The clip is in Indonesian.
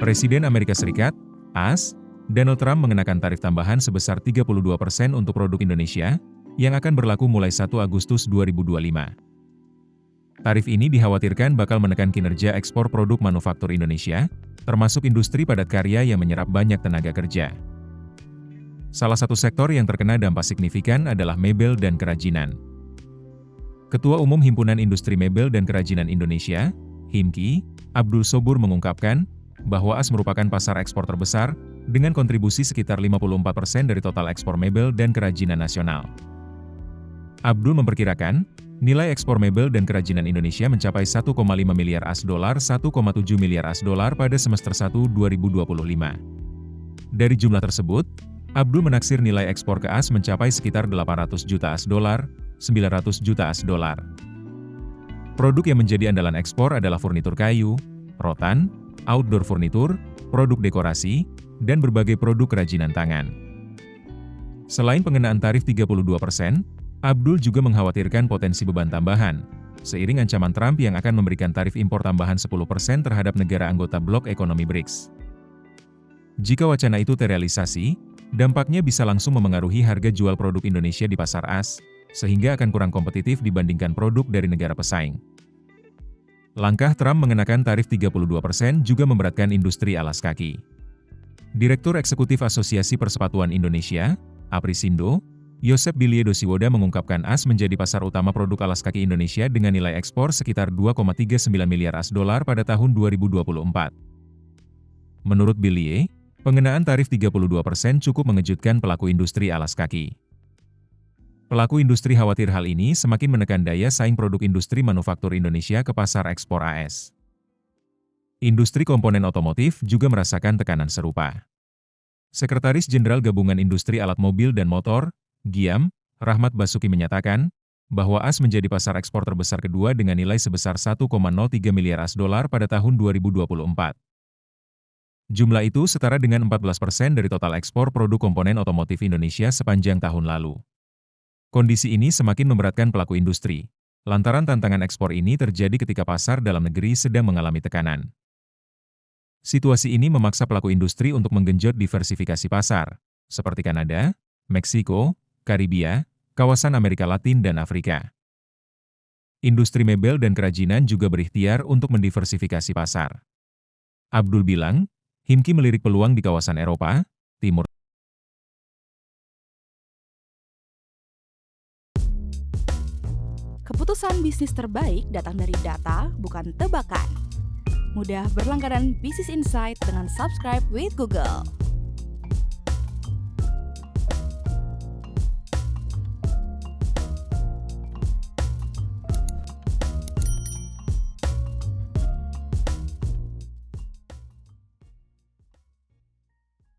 Presiden Amerika Serikat, AS, Donald Trump mengenakan tarif tambahan sebesar 32% untuk produk Indonesia, yang akan berlaku mulai 1 Agustus 2025. Tarif ini dikhawatirkan bakal menekan kinerja ekspor produk manufaktur Indonesia, termasuk industri padat karya yang menyerap banyak tenaga kerja. Salah satu sektor yang terkena dampak signifikan adalah mebel dan kerajinan. Ketua Umum Himpunan Industri Mebel dan Kerajinan Indonesia, HIMKI, Abdul Sobur mengungkapkan bahwa AS merupakan pasar ekspor terbesar, dengan kontribusi sekitar 54% dari total ekspor mebel dan kerajinan nasional. Abdul memperkirakan, nilai ekspor mebel dan kerajinan Indonesia mencapai 1,5 miliar AS dolar, 1,7 miliar AS dolar pada semester 1 2025. Dari jumlah tersebut, Abdul menaksir nilai ekspor ke AS mencapai sekitar 800 juta AS dolar, 900 juta AS dolar. Produk yang menjadi andalan ekspor adalah furnitur kayu, rotan, outdoor furnitur, produk dekorasi, dan berbagai produk kerajinan tangan. Selain pengenaan tarif 32%, Abdul juga mengkhawatirkan potensi beban tambahan, seiring ancaman Trump yang akan memberikan tarif impor tambahan 10% terhadap negara anggota blok ekonomi BRICS. Jika wacana itu terrealisasi, dampaknya bisa langsung memengaruhi harga jual produk Indonesia di pasar AS, sehingga akan kurang kompetitif dibandingkan produk dari negara pesaing. Langkah Trump mengenakan tarif 32% juga memberatkan industri alas kaki. Direktur Eksekutif Asosiasi Persepatuan Indonesia, Aprisindo, Yosep Biliedo Siwoda mengungkapkan AS menjadi pasar utama produk alas kaki Indonesia dengan nilai ekspor sekitar 2,39 miliar AS dolar pada tahun 2024. Menurut Bilie, pengenaan tarif 32% cukup mengejutkan pelaku industri alas kaki. Pelaku industri khawatir hal ini semakin menekan daya saing produk industri manufaktur Indonesia ke pasar ekspor AS. Industri komponen otomotif juga merasakan tekanan serupa. Sekretaris Jenderal Gabungan Industri Alat Mobil dan Motor, GIAM, Rahmat Basuki menyatakan, bahwa AS menjadi pasar ekspor terbesar kedua dengan nilai sebesar 1,03 miliar AS dolar pada tahun 2024. Jumlah itu setara dengan 14% dari total ekspor produk komponen otomotif Indonesia sepanjang tahun lalu. Kondisi ini semakin memberatkan pelaku industri, lantaran tantangan ekspor ini terjadi ketika pasar dalam negeri sedang mengalami tekanan. Situasi ini memaksa pelaku industri untuk menggenjot diversifikasi pasar, seperti Kanada, Meksiko, Karibia, kawasan Amerika Latin dan Afrika. Industri mebel dan kerajinan juga berikhtiar untuk mendiversifikasi pasar. Abdul bilang, HIMKI melirik peluang di kawasan Eropa, Timur. Keputusan bisnis terbaik datang dari data, bukan tebakan. Mudah berlangganan Business Insight dengan subscribe with Google.